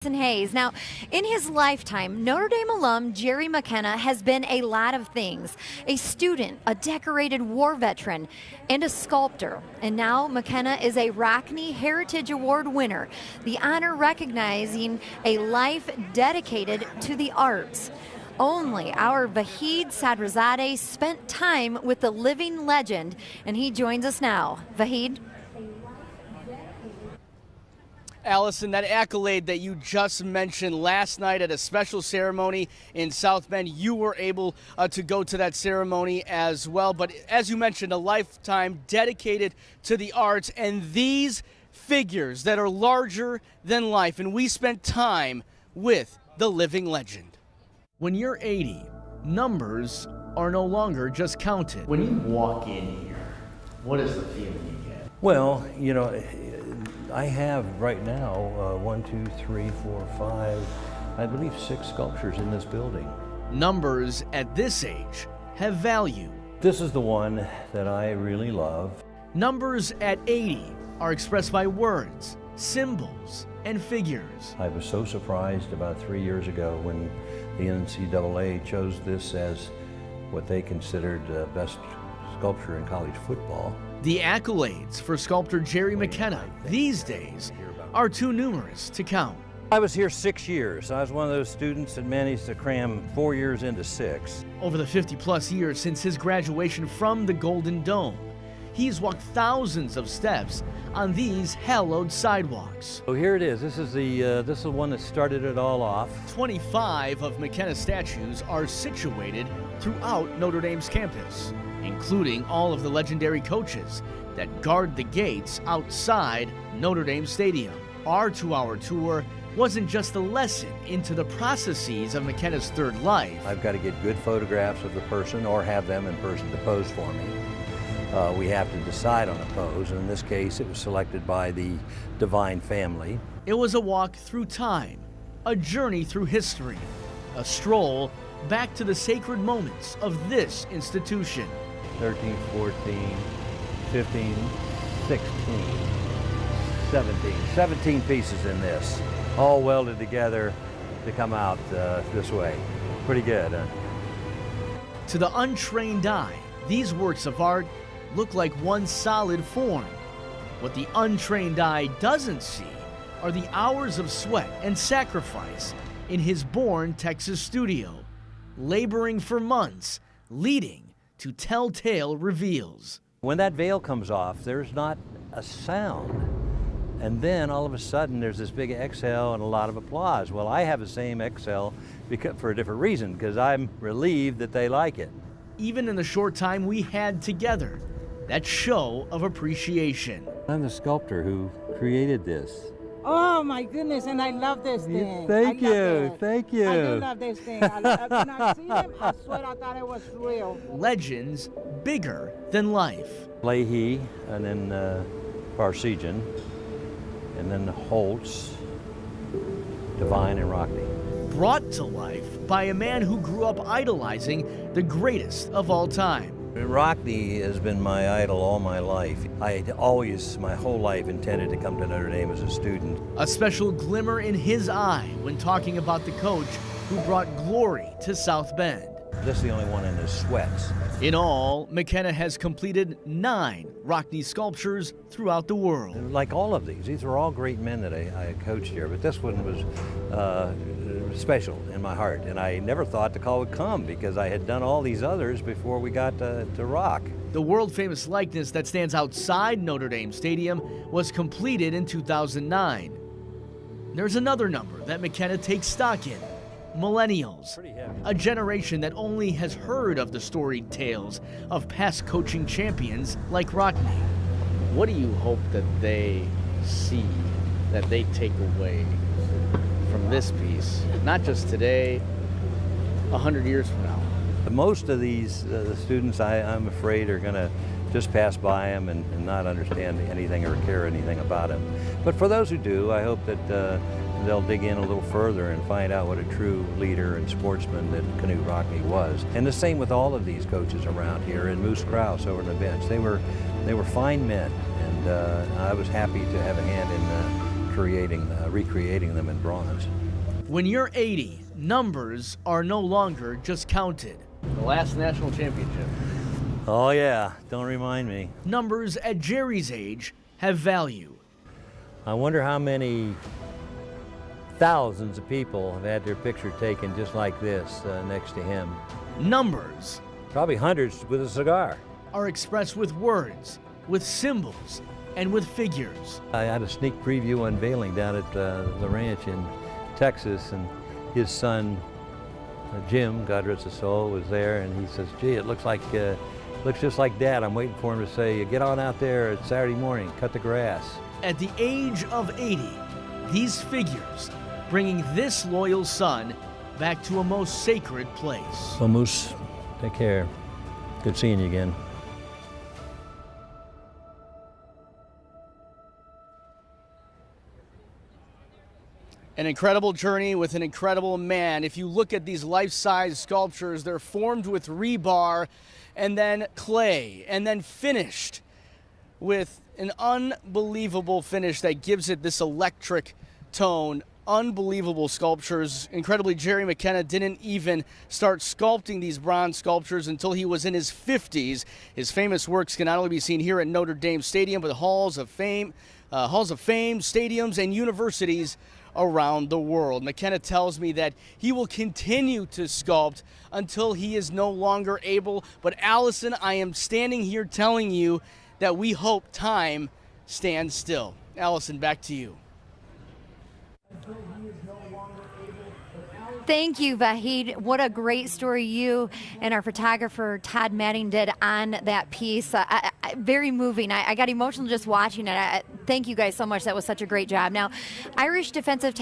Hayes. Now, in his lifetime, Notre Dame alum Jerry McKenna has been a lot of things: a student, a decorated war veteran, and a sculptor. And now McKenna is a Rockne Heritage Award winner, the honor recognizing a life dedicated to the arts. Only our Vahid Sadrazadeh spent time with the living legend, and he joins us now. Vahid? Allison, that accolade that you just mentioned last night at a special ceremony in South Bend, you were able to go to that ceremony as well. But as you mentioned, a lifetime dedicated to the arts and these figures that are larger than life. And we spent time with the living legend. When you're 80, numbers are no longer just counted. When you walk in here, what is the feeling you get? Well, you know, I have right now 1, 2, 3, 4, 5, I believe 6 sculptures in this building. Numbers at this age have value. This is the one that I really love. Numbers at 80 are expressed by words, symbols, and figures. I was so surprised about 3 years ago when the NCAA chose this as what they considered best sculpture in college football. The accolades for sculptor Jerry McKenna these days are too numerous to count. I was here 6 years. I was one of those students that managed to cram 4 years into 6. Over the 50-plus years since his graduation from the Golden Dome, he's walked thousands of steps on these hallowed sidewalks. So here it is. This is the one that started it all off. 25 of McKenna's statues are situated throughout Notre Dame's campus, including all of the legendary coaches that guard the gates outside Notre Dame Stadium. Our 2-hour tour wasn't just a lesson into the processes of McKenna's third life. I've got to get good photographs of the person or have them in person to pose for me. We have to decide on a pose, and in this case it was selected by the Divine Family. It was a walk through time, a journey through history, a stroll back to the sacred moments of this institution. 13, 14, 15, 16, 17 pieces in this, all welded together to come out this way. Pretty good, huh? To the untrained eye, these works of art look like one solid form. What the untrained eye doesn't see are the hours of sweat and sacrifice in his Bourne, Texas studio, laboring for months, leading to telltale reveals. When that veil comes off, there's not a sound. And then all of a sudden there's this big exhale and a lot of applause. Well, I have the same exhale for a different reason, because I'm relieved that they like it. Even in the short time we had together, that show of appreciation. I'm the sculptor who created this. Oh my goodness, and I love this thing. Thank you. I do love this thing. When I see them, I swear I thought it was real. Legends bigger than life. Leahy, and then Parsegian, and then Holtz, Divine, and Rockne. Brought to life by a man who grew up idolizing the greatest of all time. Rockne has been my idol all my life. I had always, my whole life, intended to come to Notre Dame as a student. A special glimmer in his eye when talking about the coach who brought glory to South Bend. This is the only one in his sweats. In all, McKenna has completed 9 Rockne sculptures throughout the world. Like all of these were all great men that I coached here, but this one was special in my heart, and I never thought the call would come because I had done all these others before we got to rock. The world-famous likeness that stands outside Notre Dame Stadium was completed in 2009. There's another number that McKenna takes stock in: millennials, a generation that only has heard of the storied tales of past coaching champions like Rockne. What do you hope that they see, that they take away from this piece, not just today, 100 years from now? Most of these students, I'm afraid, are going to just pass by them and not understand anything or care anything about them. But for those who do, I hope that they'll dig in a little further and find out what a true leader and sportsman that Knute Rockne was. And the same with all of these coaches around here, and Moose Krause over on the bench. They were fine men, and I was happy to have a hand in recreating them in bronze. When you're 80, numbers are no longer just counted. The last national championship. Oh yeah, don't remind me. Numbers at Jerry's age have value. I wonder how many thousands of people have had their picture taken just like this next to him. Numbers Probably hundreds with a cigar. are expressed with words, with symbols, and with figures. I had a sneak preview unveiling down at the ranch in Texas, and his son, Jim, God rest his soul, was there, and he says, gee, it looks just like Dad. I'm waiting for him to say, get on out there at Saturday morning, cut the grass. At the age of 80, these figures bringing this loyal son back to a most sacred place. Well, Moose, take care. Good seeing you again. An incredible journey with an incredible man. If you look at these life-size sculptures, they're formed with rebar and then clay and then finished with an unbelievable finish that gives it this electric tone. Unbelievable sculptures. Incredibly, Jerry McKenna didn't even start sculpting these bronze sculptures until he was in his 50s. His famous works can not only be seen here at Notre Dame Stadium, but halls of fame, stadiums, and universities around the world. McKenna tells me that he will continue to sculpt until he is no longer able. But Allison, I am standing here telling you that we hope time stands still. Allison, back to you. Thank you, Vahid. What a great story you and our photographer, Todd Matting, did on that piece. Very moving. I got emotional just watching it. Thank you guys so much. That was such a great job. Now, Irish defensive